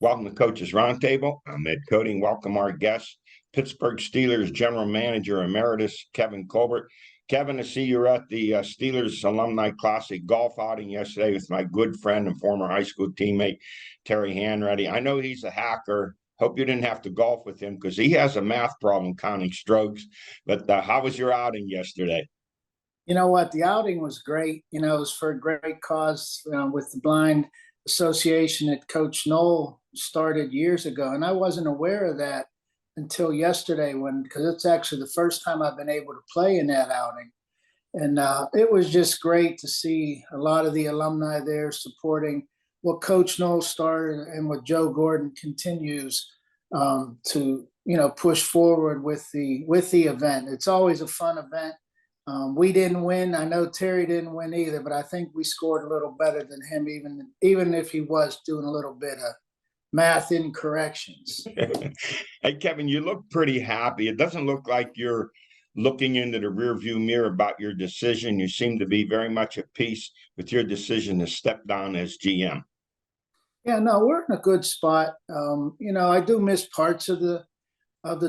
Welcome to Coaches Roundtable. I'm Ed Codi, and welcome our guest, Pittsburgh Steelers General Manager Emeritus Kevin Colbert. Kevin, I see you're at the Steelers Alumni Classic golf outing yesterday with my good friend and former high school teammate, Terry Hanratty. I know he's a hacker. Hope you didn't have to golf with him because he has a math problem counting strokes. But how was your outing yesterday? You know what? The outing was great. It was for a great cause with the Blind Association that Coach Knoll started years ago. And I wasn't aware of that until yesterday because it's actually the first time I've been able to play in that outing. And it was just great to see a lot of the alumni there supporting what Coach Knoll started and what Joe Gordon continues to, push forward with the event. It's always a fun event. We didn't win. I know Terry didn't win either, but I think we scored a little better than him, even if he was doing a little bit of math incorrections. Hey, Kevin, you look pretty happy. It doesn't look like you're looking into the rearview mirror about your decision. You seem to be very much at peace with your decision to step down as GM. Yeah, no, we're in a good spot. I do miss parts of the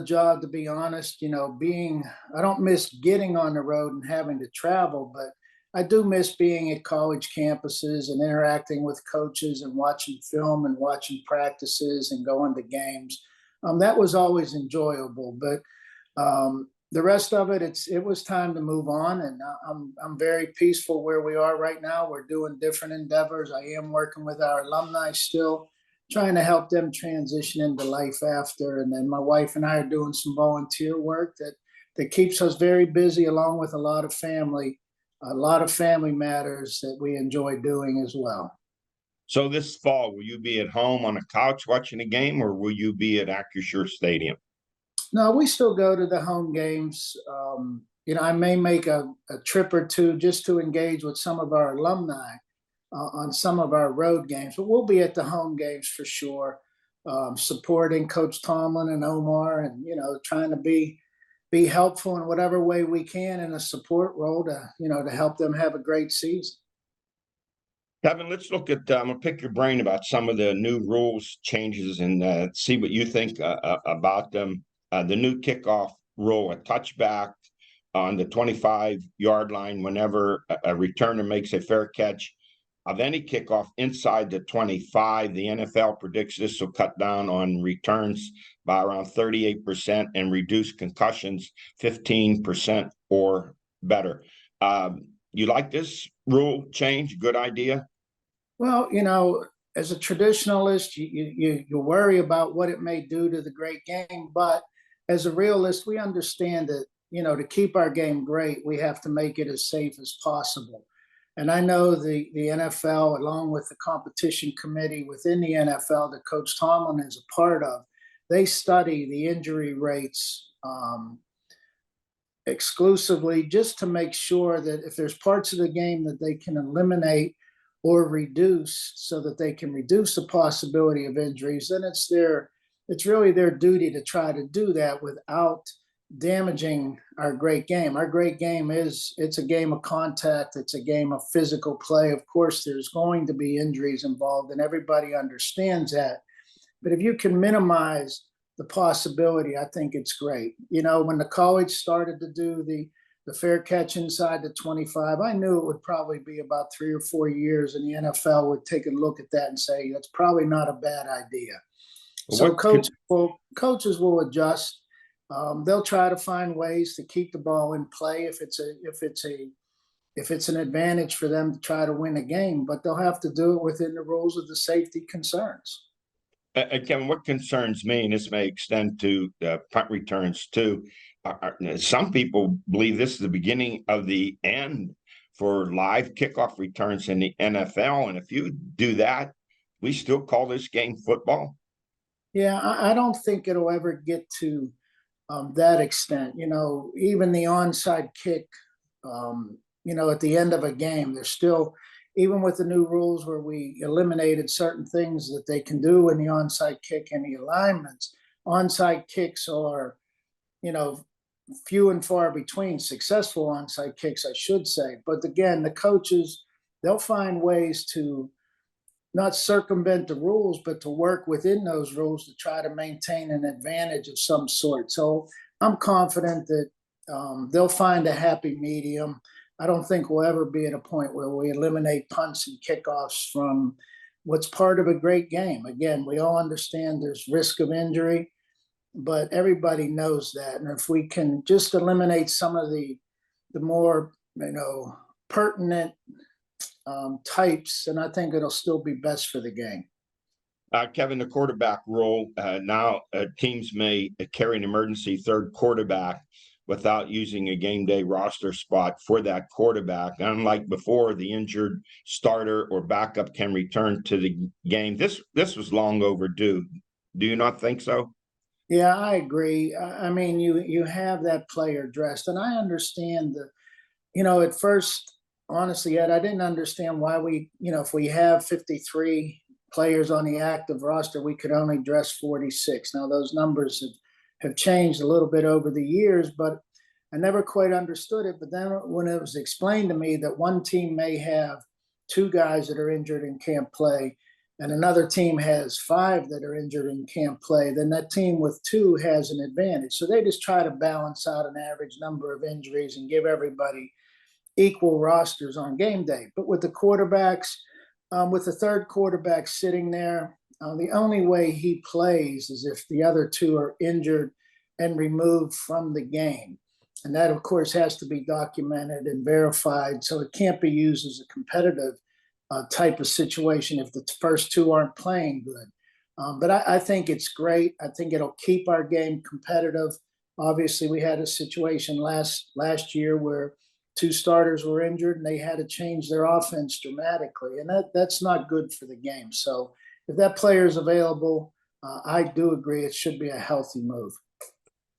job, to be honest. I don't miss getting on the road and having to travel, but I do miss being at college campuses and interacting with coaches and watching film and watching practices and going to games. That was always enjoyable, but the rest of it, it was time to move on, and I'm very peaceful where we are right now. We're doing different endeavors. I am working with our alumni still, trying to help them transition into life after. And then my wife and I are doing some volunteer work that keeps us very busy, along with a lot of family matters that we enjoy doing as well. So this fall, will you be at home on a couch watching a game, or will you be at Acrisure Stadium? No, we still go to the home games. I may make a trip or two just to engage with some of our alumni on some of our road games, but we'll be at the home games for sure, supporting Coach Tomlin and Omar, and trying to be helpful in whatever way we can in a support role to help them have a great season. Kevin, let's look at. I'm gonna pick your brain about some of the new rules changes and see what you think about them. The new kickoff rule, a touchback on the 25-yard line whenever a returner makes a fair catch of any kickoff inside the 25. The NFL predicts this will cut down on returns by around 38% and reduce concussions 15% or better. You like this rule change? Good idea? Well, as a traditionalist, you worry about what it may do to the great game, but as a realist, we understand that to keep our game great, we have to make it as safe as possible. And I know the NFL, along with the competition committee within the NFL that Coach Tomlin is a part of, they study the injury rates exclusively just to make sure that if there's parts of the game that they can eliminate or reduce so that they can reduce the possibility of injuries, then it's really their duty to try to do that without damaging our great game. Our great game it's a game of contact. It's a game of physical play. Of course, there's going to be injuries involved, and everybody understands that. But if you can minimize the possibility, I think it's great. When the college started to do the fair catch inside the 25, I knew it would probably be about 3 or 4 years, and the NFL would take a look at that and say, that's probably not a bad idea. So coaches will adjust. They'll try to find ways to keep the ball in play if it's an advantage for them to try to win a game, but they'll have to do it within the rules of the safety concerns. Kevin, what concerns me, and this may extend to punt returns too, some people believe this is the beginning of the end for live kickoff returns in the NFL. And if you do that, we still call this game football? Yeah, I don't think it'll ever get to that extent. Even the onside kick, at the end of a game, there's still, even with the new rules where we eliminated certain things that they can do in the onside kick and the alignments, onside kicks are, few and far between, successful onside kicks, I should say. But again, the coaches, they'll find ways to not circumvent the rules, but to work within those rules to try to maintain an advantage of some sort. So I'm confident that they'll find a happy medium. I don't think we'll ever be at a point where we eliminate punts and kickoffs from what's part of a great game. Again, we all understand there's risk of injury, but everybody knows that. And if we can just eliminate some of the more, pertinent types, and I think it'll still be best for the game. Kevin, the quarterback role, now teams may carry an emergency third quarterback without using a game day roster spot for that quarterback. Unlike before, the injured starter or backup can return to the game. This was long overdue. Do you not think so? Yeah, I agree. I mean, you have that player dressed, and I understand at first, honestly, Ed, I didn't understand why if we have 53 players on the active roster, we could only dress 46. Now, those numbers have changed a little bit over the years, but I never quite understood it. But then when it was explained to me that one team may have 2 guys that are injured and can't play, and another team has 5 that are injured and can't play, then that team with 2 has an advantage. So they just try to balance out an average number of injuries and give everybody equal rosters on game day. But with the quarterbacks, with the third quarterback sitting there, the only way he plays is if the other 2 are injured and removed from the game. And that, of course, has to be documented and verified. So it can't be used as a competitive type of situation if the first 2 aren't playing good. But I think it's great. I think it'll keep our game competitive. Obviously, we had a situation last year where 2 starters were injured and they had to change their offense dramatically. And that's not good for the game. So if that player is available, I do agree it should be a healthy move.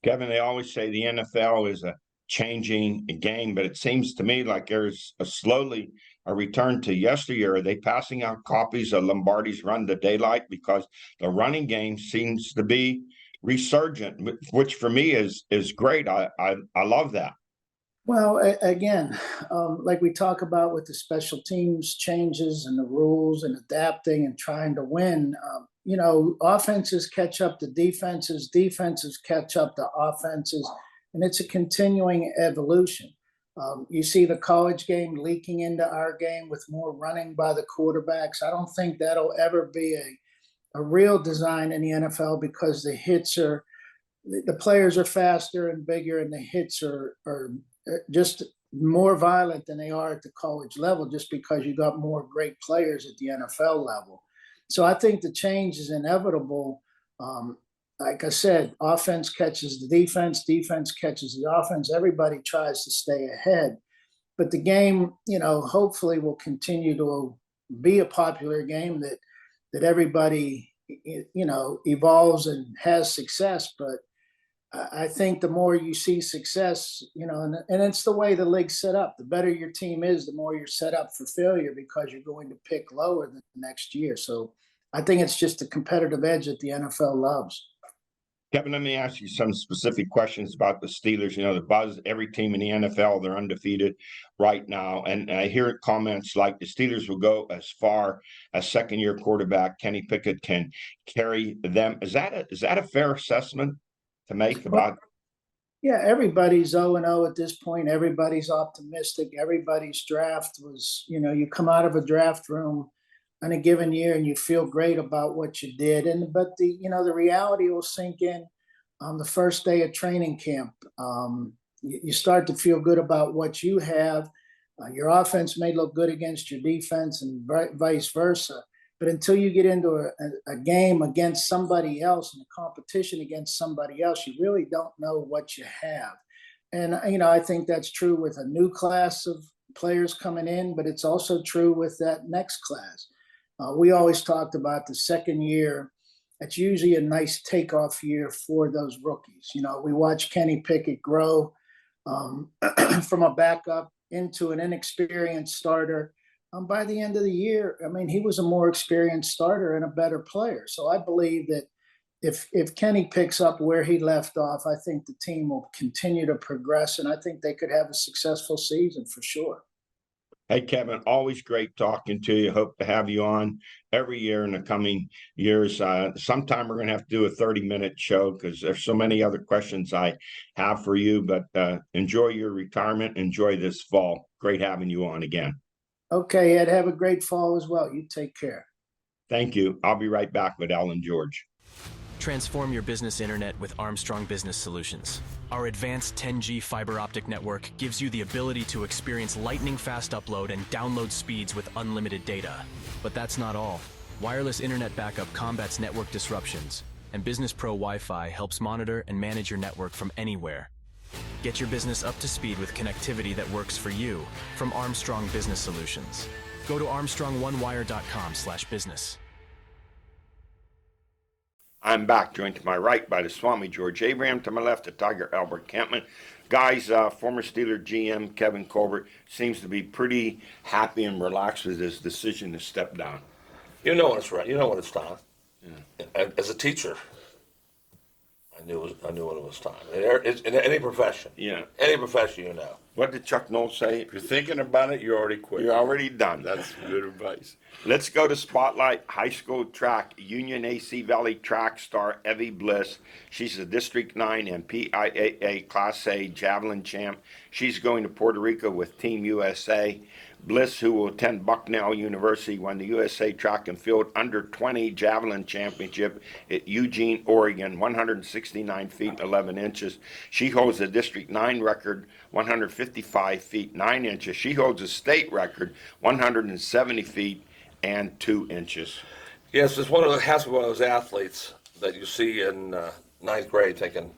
Kevin, they always say the NFL is a changing game, but it seems to me like there's slowly a return to yesteryear. Are they passing out copies of Lombardi's Run to Daylight? Because the running game seems to be resurgent, which for me is great. I love that. Well, again, like we talk about with the special teams changes and the rules and adapting and trying to win, offenses catch up to defenses, defenses catch up to offenses, and it's a continuing evolution. You see the college game leaking into our game with more running by the quarterbacks. I don't think that'll ever be a real design in the NFL because the players are faster and bigger, and the hits are just more violent than they are at the college level, just because you got more great players at the NFL level. So I think the change is inevitable. Like I said, offense catches the defense, defense catches the offense. Everybody tries to stay ahead, but the game, hopefully will continue to be a popular game that everybody, evolves and has success. But I think the more you see success, and it's the way the league's set up. The better your team is, the more you're set up for failure because you're going to pick lower the next year. So I think it's just a competitive edge that the NFL loves. Kevin, let me ask you some specific questions about the Steelers. The buzz, every team in the NFL, they're undefeated right now. And I hear comments like the Steelers will go as far as second-year quarterback Kenny Pickett can carry them. Is that a fair assessment to make about? Yeah, everybody's 0-0 at this point. Everybody's optimistic. Everybody's draft was, you come out of a draft room in a given year and you feel great about what you did. But the reality will sink in on the first day of training camp. You start to feel good about what you have. Your offense may look good against your defense and vice versa. But until you get into a game against somebody else and a competition against somebody else, you really don't know what you have. And, I think that's true with a new class of players coming in, but it's also true with that next class. We always talked about the second year. It's usually a nice takeoff year for those rookies. We watch Kenny Pickett grow from a backup into an inexperienced starter. By the end of the year, he was a more experienced starter and a better player. So I believe that if Kenny picks up where he left off, I think the team will continue to progress, and I think they could have a successful season for sure. Hey, Kevin, always great talking to you. Hope to have you on every year in the coming years. Sometime we're going to have to do a 30-minute show because there's so many other questions I have for you. But enjoy your retirement. Enjoy this fall. Great having you on again. Okay, Ed, have a great fall as well. You take care. Thank you. I'll be right back with Ellen George. Transform your business internet with Armstrong Business Solutions. Our advanced 10G fiber optic network gives you the ability to experience lightning-fast upload and download speeds with unlimited data. But that's not all. Wireless internet backup combats network disruptions, and Business Pro Wi-Fi helps monitor and manage your network from anywhere. Get your business up to speed with connectivity that works for you from Armstrong Business Solutions. Go to armstrongonewire.com/business. I'm back, joined to my right by the Swami George Abraham, to my left the Tiger Albert Campman. Guys, former Steeler GM Kevin Colbert seems to be pretty happy and relaxed with his decision to step down. You know when it's right. You know when it's time. Yeah. As a teacher, I knew when it was time. In any profession. Yeah. Any profession, you know. What did Chuck Noll say? If you're thinking about it, you already quit. You're already done. That's good advice. Let's go to Spotlight High School Track. Union AC Valley track star Evie Bliss. She's a District 9 and PIAA Class A Javelin champ. She's going to Puerto Rico with Team USA. Bliss, who will attend Bucknell University, won the USA Track and Field Under 20 Javelin Championship at Eugene, Oregon, 169 feet 11 inches. She holds the District 9 record, 155 feet 9 inches. She holds a state record, 170 feet and 2 inches. Yes, it's has to be one of those athletes that you see in ninth grade thinking,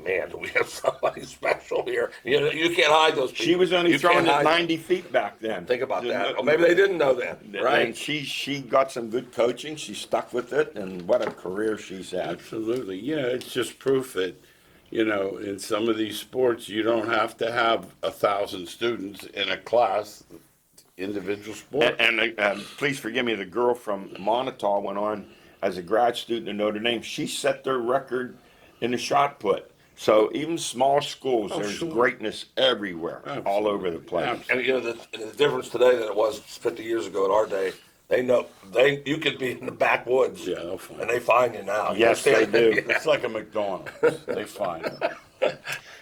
man, do we have somebody special here? You can't hide those people. She was only You throwing can't at hide 90 feet back then. Think about that. Or maybe they didn't know that, right? And she got some good coaching. She stuck with it, and what a career she's had. Absolutely. Yeah, it's just proof that, in some of these sports, you don't have to have 1,000 students in a class, individual sport. And please forgive me, the girl from Montauk went on as a grad student at Notre Dame. She set their record in the shot put. So even small schools, there's greatness everywhere, all over the place. And the difference today than it was 50 years ago in our day, you could be in the backwoods, Yeah, they'll find and they find you now. Yes, they do. It's like a McDonald's. They find it.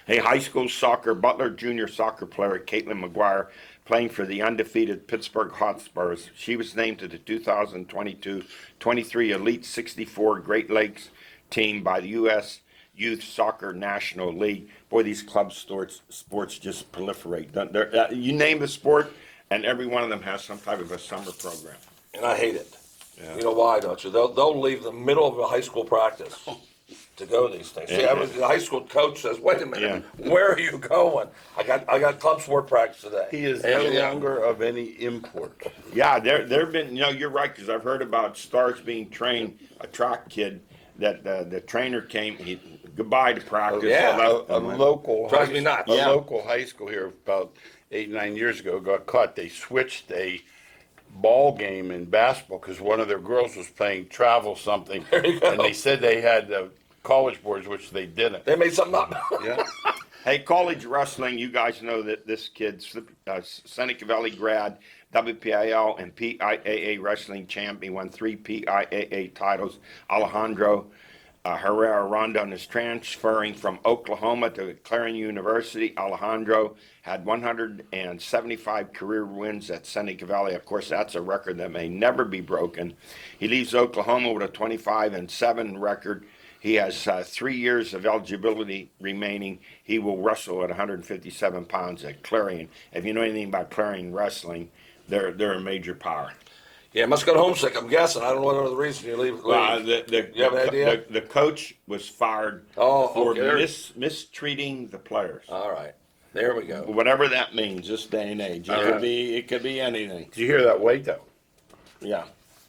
Hey, high school soccer, Butler junior soccer player Caitlin McGuire playing for the undefeated Pittsburgh Hotspurs. She was named to the 2022-23 Elite 64 Great Lakes team by the U.S. Youth Soccer National League. Boy, these club sports just proliferate. You name the sport, and every one of them has some type of a summer program. And I hate it. Yeah. You know why, don't you? They'll leave the middle of a high school practice to go to these things. See, the high school coach says, "Wait a minute, where are you going?" I got club sport practice today. He is no longer of any import. Yeah, there've been. You're right, because I've heard about stars being trained. A track kid that the trainer came. Goodbye to practice. A local drives me nuts. A local high school here about 8-9 years ago got caught. They switched a ball game in basketball because one of their girls was playing travel something, and they said they had college boards, which they didn't. They made something up. Yeah. Hey, college wrestling, you guys know that this kid's Seneca Valley grad, WPIL and PIAA wrestling champion, won 3 PIAA titles. Alejandro Herrera Rondon is transferring from Oklahoma to Clarion University. Alejandro had 175 career wins at Seneca Valley. Of course, that's a record that may never be broken. He leaves Oklahoma with a 25-7 record. He has 3 years of eligibility remaining. He will wrestle at 157 pounds at Clarion. If you know anything about Clarion wrestling, they're a major power. Yeah, must got homesick, I'm guessing. I don't know what the reason you leave. You have an idea? The coach was fired for mistreating the players. All right. There we go. Whatever that means this day and age. It could be anything. Did you hear that weight though? Yeah.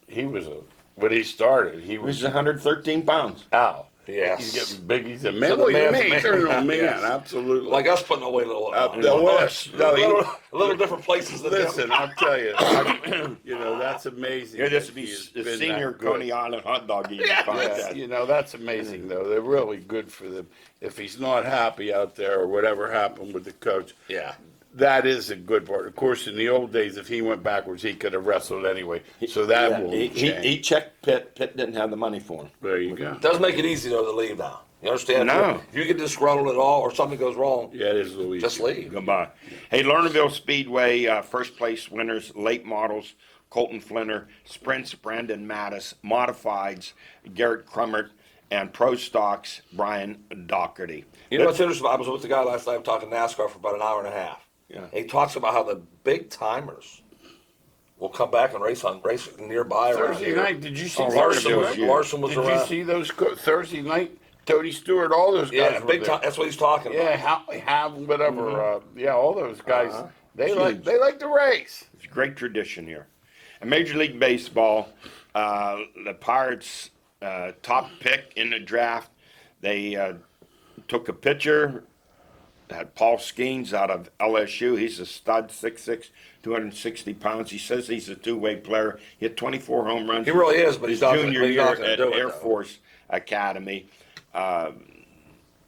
He was when he started, he was 113 pounds. Ow. Yes. He's getting big. He's a man. So the man's Man. Yes. Absolutely. Like us putting away a little. A little different places than listen, I'll tell you. That's amazing. Yeah, this would be the senior Coney Island hot dog eating contest. That's amazing, though. They're really good for them. If he's not happy out there or whatever happened with the coach, that is a good part. Of course, in the old days, if he went backwards, he could have wrestled anyway. So that will change. He checked Pitt. Pitt didn't have the money for him. There you go. It does make it easy though to leave now. You understand? No. If you get disgruntled at all or something goes wrong, Yeah, it is Louis. just leave. Goodbye. Hey, Lernerville Speedway, first place winners, late models, Colton Flinner, sprints, Brandon Mattis, modifieds, Garrett Crummert, and pro stocks, Brian Doherty. You know what's interesting? I was with the guy last night talking NASCAR for about an hour and a half. Yeah. He talks about how the big timers will come back and race nearby. around Thursday here. night, did you see Larson was, Thursday? Larson was Did you around. see those Thursday night? Tony Stewart, all those guys. Yeah, were big there. time. That's what he's talking about. Yeah, have whatever. Yeah, all those guys. They Huge. like to race. It's a great tradition here. In Major League Baseball, the Pirates' top pick in the draft, they took a pitcher, had Paul Skeens out of LSU. He's a stud, 6'6", 260 pounds. He says he's a two-way player. He hit 24 home runs. He really is, but his he's not junior gonna- he's year not gonna at do it, Air though. Force Academy.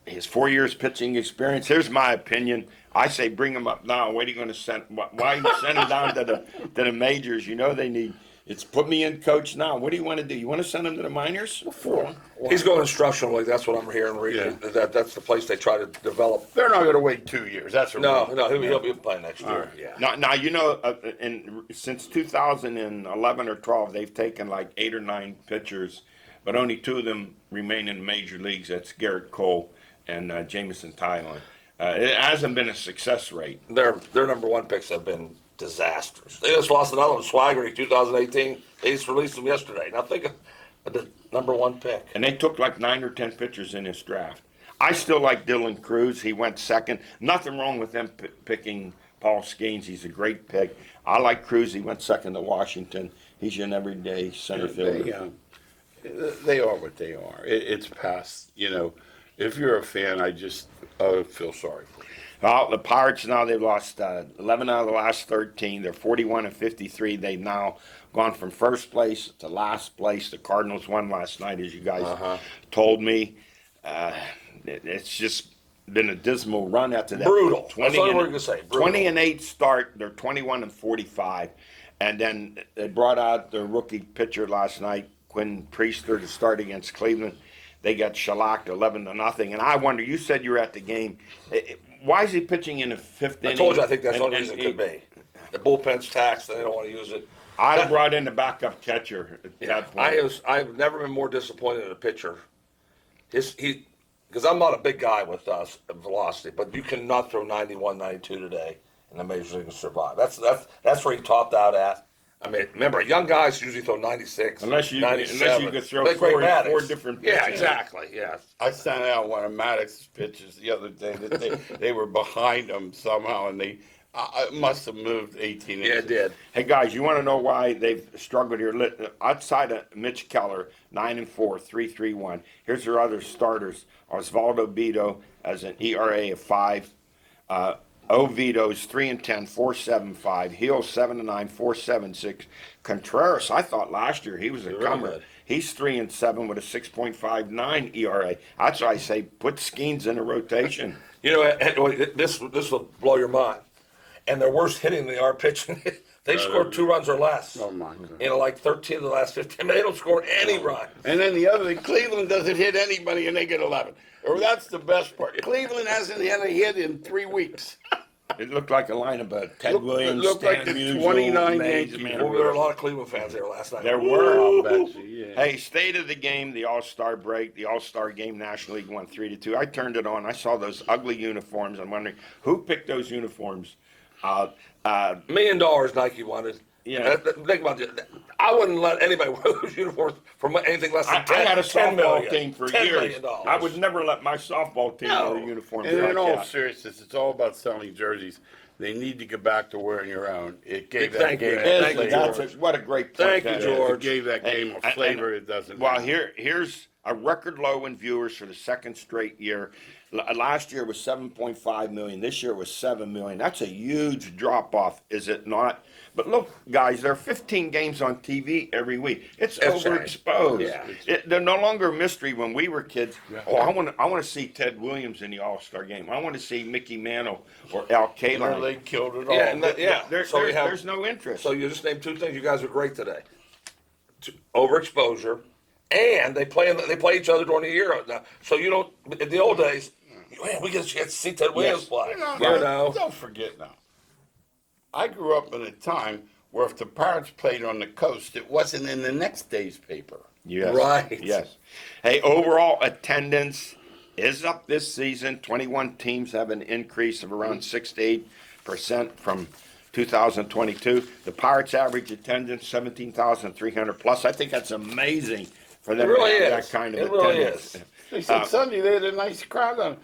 His 4 years pitching experience. Here's my opinion. I say bring him up now. What are you going to send? Why you send him down to the majors? You know they need. It's put me in coach now. What do you want to do? You want to send him to the minors? He's going instructional league. That's what I'm hearing. That's the place they try to develop. They're not going to wait 2 years. That's a No, rule. no, he'll be playing next year. Yeah. Now you know, since 2011 or 12, they've taken like 8 or 9 pitchers, but only 2 of them remain in the major leagues. That's Garrett Cole and Jamison Tylan. It hasn't been a success rate. Their number one picks have been disastrous. They just lost another one, Swaggery, 2018. They just released him yesterday. Now think of the number one pick. And they took like 9 or 10 pitchers in this draft. I still like Dylan Cruz. He went second. Nothing wrong with them picking Paul Skeens. He's a great pick. I like Cruz. He went second to Washington. He's an everyday center fielder. They are what they are. It's past. If you're a fan, I just feel sorry for you. Well, the Pirates now, they've lost 11 out of the last 13. They're 41-53. They've now gone from first place to last place. The Cardinals won last night, as you guys told me. It's just been a dismal run after that. Brutal. That's all we're going to say. Brutal. 20-8 start. They're 21-45. And then they brought out their rookie pitcher last night, Quinn Priester, to start against Cleveland. They got shellacked 11-0. And I wonder, you said you were at the game. Why is he pitching in the 5th inning? I told you I think that's the only reason it could be. The bullpen's taxed, and they don't want to use it. I'd have brought in the backup catcher at that point. I've never been more disappointed in a pitcher. Because I'm not a big guy with velocity, but you cannot throw 91, 92 today in the major league and survive. That's where he topped out at. I mean, remember, young guys usually throw 96, Unless you 97. could throw Like Greg four Maddux. different Yeah, pitches. exactly, yeah. I sent out one of Maddox's pitches the other day that they were behind him somehow, and they must have moved 18 inches. Yeah, it did. Hey, guys, you want to know why they've struggled here? Outside of Mitch Keller, 9-4, 3.31. Here's their other starters. Osvaldo Bido has an ERA of 5. Oviedo's 3-10, 4.75. Heel 7-9, 4.76. Contreras, I thought last year he was a comer. good. He's 3-7 with a 6.59 ERA. That's why I say put Skeens in a rotation. You know, this will blow your mind. And their worst hitting they are pitching. They scored 2 runs or less. Oh, my God. In like 13 of the last 15. I mean, they don't score any runs. And then the other thing, Cleveland doesn't hit anybody, and they get 11. Or that's the best part. Cleveland hasn't had a hit in 3 weeks. It looked like a lineup of Ted Williams, looked like Stan the Musial, 29 Mays, Yankees. man. Well, there were a lot of Cleveland fans there last night. There were. I'll bet you, yeah. Hey, state of the game, the All-Star break, the All-Star game, National League won 3-2. I turned it on. I saw those ugly uniforms. I'm wondering who picked those uniforms. $1 million Nike wanted. Yeah. Think about it. I wouldn't let anybody wear those uniforms for anything less than I 10 had a 10 softball million. team for $10 years. million. I would never let my softball team No. wear uniforms And like in all that. seriousness, it's all about selling jerseys. They need to get back to wearing your own. It gave that Thank you. game a Thank you, flavor. George. What a great point Thank you, that is. It George. gave that game a And- flavor it doesn't Well, have. here's a record low in viewers for the second straight year. Last year was 7.5 million. This year was 7 million. That's a huge drop off, is it not? But look, guys, there are 15 games on TV every week. It's That's right. overexposed. Yeah. They're no longer a mystery when we were kids. Oh, I want to see Ted Williams in the All-Star game. I want to see Mickey Mantle or Al Kaline. They killed it all. Yeah, and There's no interest. So you just named two things. You guys are great today. Overexposure, and they play each other during the year now. So you don't. In the old days, man, we get a chance to see Ted Williams play. You know, don't forget now. I grew up in a time where if the Pirates played on the coast, it wasn't in the next day's paper. Yes. Right. Yes. Hey, overall attendance is up this season. 21 teams have an increase of around 6 to 8% from 2022. The Pirates' average attendance 17,300 plus. I think that's amazing for them It really to have is. that kind of It really attendance. is. They said Sunday they had a nice crowd on.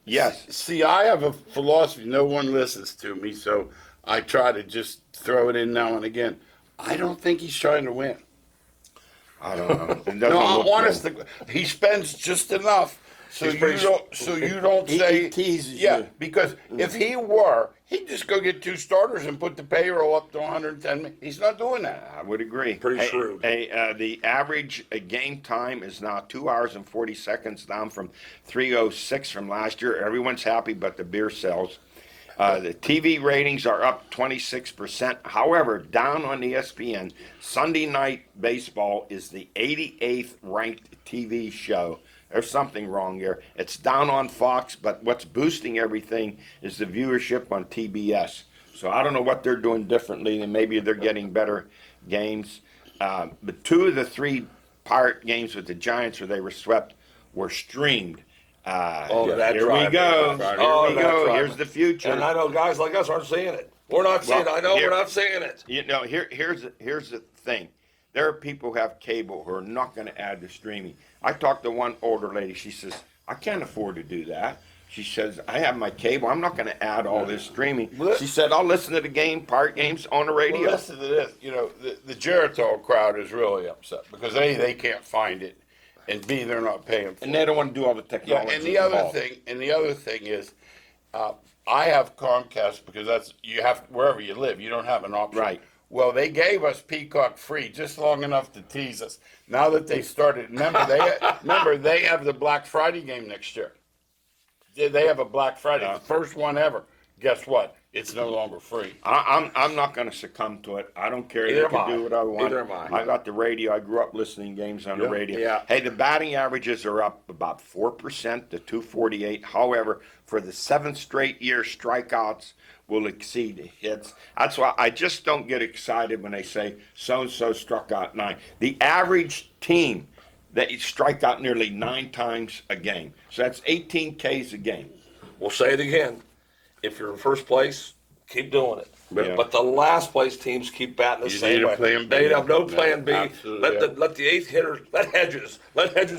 Yes. See, I have a philosophy. No one listens to me, so I try to just throw it in now and again. I don't think he's trying to win. I don't know. It doesn't No, I'm look honest. good. He spends just enough, so He's pretty- you don't say He teases yeah. you. Because if he were, he'd just go get 2 starters and put the payroll up to 110 million. He's not doing that. I would agree. Pretty shrewd. The average game time is now 2 hours and 40 seconds, down from 3:06 from last year. Everyone's happy, but the beer sells. The TV ratings are up 26%. However, down on ESPN, Sunday Night Baseball is the 88th ranked TV show. There's something wrong here. It's down on Fox, but what's boosting everything is the viewership on TBS. So I don't know what they're doing differently, and maybe they're getting better games. But 2 of the 3 Pirate games with the Giants where they were swept were streamed. That Here we drive. go. Oh, Here we that go. drive. Here's the future. And I know guys like us aren't seeing it. We're not seeing it. I know here- we're not seeing it. You know, here's the thing. There are people who have cable who are not going to add the streaming. I talked to one older lady. She says, I can't afford to do that. She says, I have my cable. I'm not going to add all this streaming. She said, I'll listen to the Pirate games on the radio. Well, listen to this. You know, the Geritol crowd is really upset because A, they can't find it, and B, they're not paying for And it. they don't want to do all the Yeah, technology. and the other involved. thing is, I have Comcast because that's you have wherever you live, you don't have an option. Right. Well, they gave us Peacock free just long enough to tease us. Now that they started, remember they have the Black Friday game next year. They have a Black Friday, the first one ever. Guess what? It's no longer free. I'm not going to succumb to it. I don't care. Neither They am can I. do what I want. Neither am I. I got the radio. I grew up listening games on the radio. Yeah. Hey, the batting averages are up about 4% to 248. However, for the 7th straight year, strikeouts will exceed hits. That's why I just don't get excited when they say so-and-so struck out 9. The average team that strike out nearly 9 times a game. So that's 18 Ks a game. We'll say it again. If you're in first place, keep doing it. Yeah. But the last place teams keep batting the You same need a way. plan B. They have no Yeah, plan B. absolutely, Let the 8th hitter, let Hedges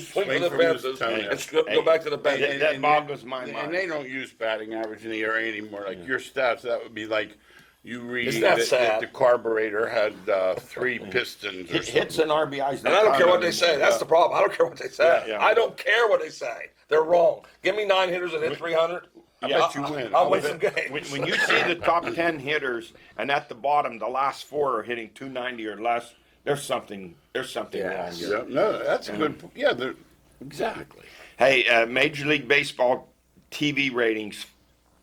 swing for the from his fences toenail. and go back to the bench. That boggles my mind. And they don't use batting average in the area anymore. Like your stats, that would be like you read Isn't that that sad? the carburetor had 3 pistons or something. Hits and RBIs. And I don't care what they say. That's the problem. I don't care what they say. Yeah. I don't care what they say. They're wrong. Give me 9 hitters that hit 300. I bet you win. I'll win some games. When you see the top 10 hitters, and at the bottom, the last 4 are hitting 290 or less, there's something wrong Yes. here. Yeah, no, that's a good. Yeah, exactly. Hey, Major League Baseball TV ratings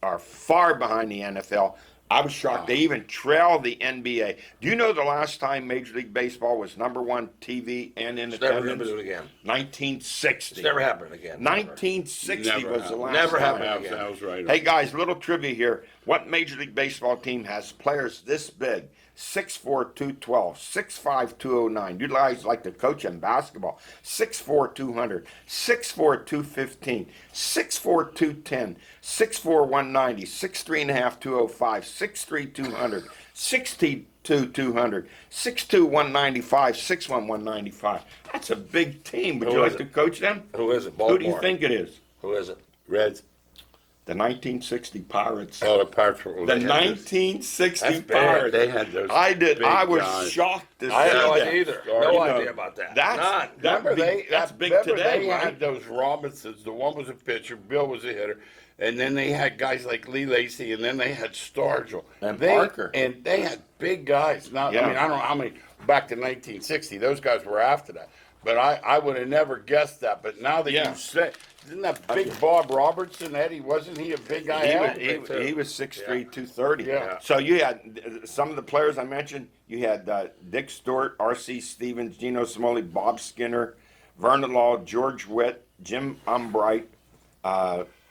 are far behind the NFL. I was shocked. They even trail the NBA. Do you know the last time Major League Baseball was #1 TV and in It's never going attendance? to do it again. 1960. It's never happening again. 1960 Never was the happened. last Never time. happened. That was right. Hey guys, little trivia here. What Major League Baseball team has players this big? 6'4", 212, 6'5", 209. You guys like to coach in basketball. 6'4", 200, 6'4", 215, 6'4", 210, 6'4", 190, 6'3.5", 205, 6'3", 200, 6'2", 200, 6'2", 195, 6'1", 195. That's a big team. Would you Who like is to it? coach them? Who is it? Who do you Baltimore. think it is? Who is it? Reds. The 1960 Pirates. Oh, the Pirates were The 1960 That's bad. Pirates. They had those. I did. big I was guys. shocked to see I had no that. idea either. You No know, idea about that. That's None. that's big remember today, they right? had those Robinsons. The one was a pitcher, Bill was a hitter, and then they had guys like Lee Lacy, and then they had Stargell And They- Parker. and they had big guys. Now, Yeah. I mean, I don't know how many back to 1960. Those guys were after that, but I would have never guessed that. But now that Yeah. you say, isn't that big Bob Robertson, Eddie? Wasn't he a big guy? He was 6'3", 230. Yeah. So you had some of the players I mentioned. You had Dick Stewart, R.C. Stevens, Geno Smalley, Bob Skinner, Vernon Law, George Witt, Jim Umbright,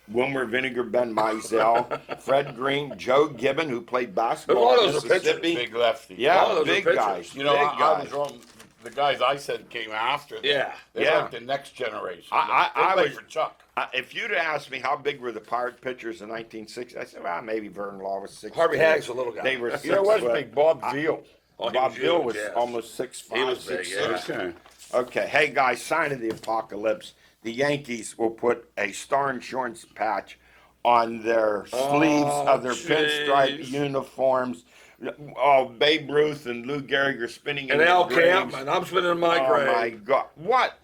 Wilmer Vinegar, Ben Mizell, Fred Green, Joe Gibbon, who played basketball A lot in of those are pitchers. Mississippi. Big lefty. A lot Yeah, of those are big pitchers. guys. You know, big I guys. was wrong. The guys I said came after them. Yeah. They're Yeah. like the next generation. I They played was- for Chuck. If you'd asked me how big were the Pirate pitchers in 1960, I said, well, maybe Vernon Law was 6'. Harvey Hagg's a little guy. They were You 6 know what's foot. big? Bob Veal. Oh, he Bob was Bill huge, was yes. almost 6'5", He was big, 6'6". yeah. Okay. Okay, hey guys, sign of the apocalypse. The Yankees will put a Star Insurance patch on their sleeves of their pinstripe jeez. uniforms. Oh, Babe Ruth and Lou Gehrig are spinning in And their Al graves. Campman. I'm spinning in my Oh grave. my God! What?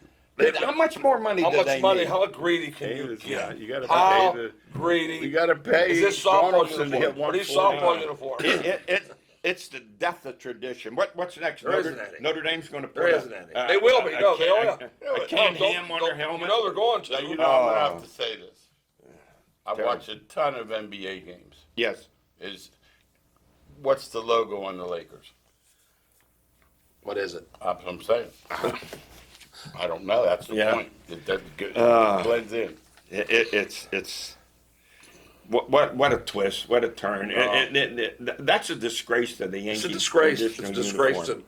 How much more money How do much they money? need? How greedy can you Yeah, get? you gotta How pay the- greedy? You got to pay. Is this softball Donaldson to hit uniform? Are these 149. softball uniforms? It's the death of tradition. What's next? There isn't any. Notre Dame's going to put There isn't any. They will be. No, they are. a can ham on their helmet. You know they're going to. Now, you know, I'm Oh. gonna have to say this. I Terrible. watched a ton of NBA games. Yes. What's the logo on the Lakers? What is it? That's what I'm saying. I don't know. That's the Yeah. point. It blends in. It's what a twist, what a turn. That's a disgrace to the Yankees. It's a disgrace. It's a traditional disgrace uniform.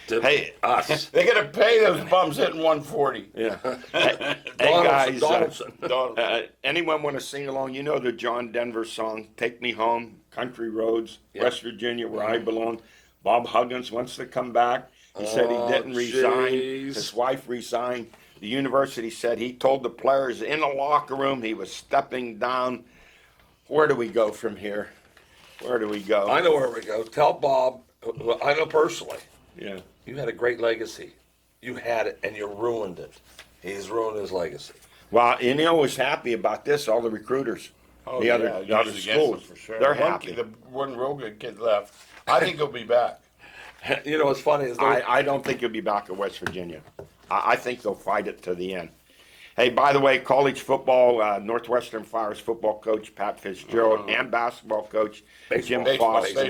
to Hey, us. They got to pay those bums hitting 140. Yeah. Hey guys, Donaldson. anyone want to sing along? You know the John Denver song, "Take Me Home," Country Roads, Yeah. West Virginia, where I belong. Bob Huggins wants to come back. He said he didn't resign. jeez. His wife resigned. The university said he told the players in the locker room he was stepping down. Where do we go from here? Where do we go? I know where we go. Tell Bob. I know personally. Yeah. You had a great legacy. You had it, and you ruined it. He's ruined his legacy. Well, and he was happy about this. All the recruiters, the other used against them schools, for sure. they're One happy. kid, the one real good kid left. I think he'll be back. You know what's funny is I don't think he'll be back at West Virginia. I think they'll fight it to the end. Hey, by the way, college football, Northwestern Flyers football coach Pat Fitzgerald and basketball coach Jim Foster.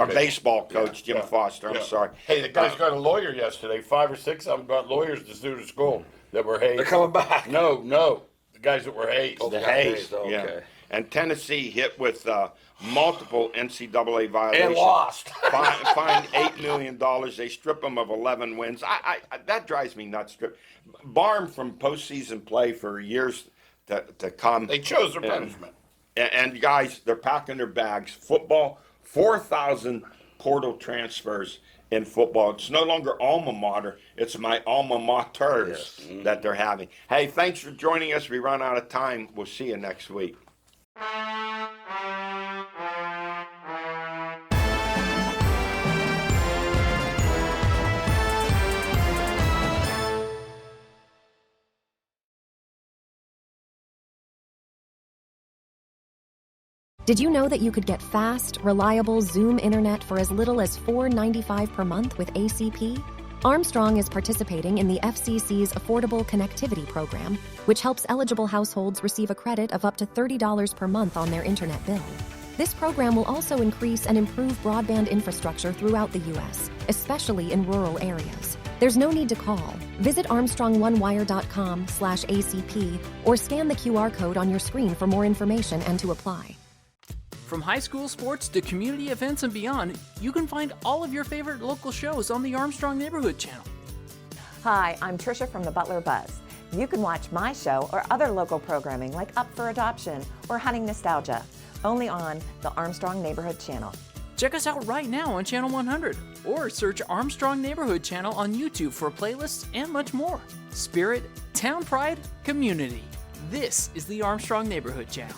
Baseball coach Jim Foster. I'm sorry. Hey, the guy's got a lawyer yesterday. 5 or 6 of them got lawyers to sue the school that were hazed. they're coming back. No. The guys that were hazed. Oh, The got Hayes, hazed, okay. yeah. And Tennessee hit with multiple NCAA violations. And lost. Fined $8 million. They strip them of 11 wins. I that drives me nuts. Bar 'em from postseason play for years to come. They chose their punishment. And guys, they're packing their bags. Football, 4,000 portal transfers in football. It's no longer alma mater. It's my alma maters that they're having. Hey, thanks for joining us. We run out of time. We'll see you next week. Did you know that you could get fast, reliable Zoom internet for as little as $4.95 per month with ACP? Armstrong is participating in the FCC's Affordable Connectivity Program, which helps eligible households receive a credit of up to $30 per month on their internet bill. This program will also increase and improve broadband infrastructure throughout the U.S., especially in rural areas. There's no need to call. Visit ArmstrongOneWire.com/ACP or scan the QR code on your screen for more information and to apply. From high school sports to community events and beyond, you can find all of your favorite local shows on the Armstrong Neighborhood Channel. Hi, I'm Tricia from the Butler Buzz. You can watch my show or other local programming like Up for Adoption or Hunting Nostalgia, only on the Armstrong Neighborhood Channel. Check us out right now on Channel 100 or search Armstrong Neighborhood Channel on YouTube for playlists and much more. Spirit, town pride, community. This is the Armstrong Neighborhood Channel.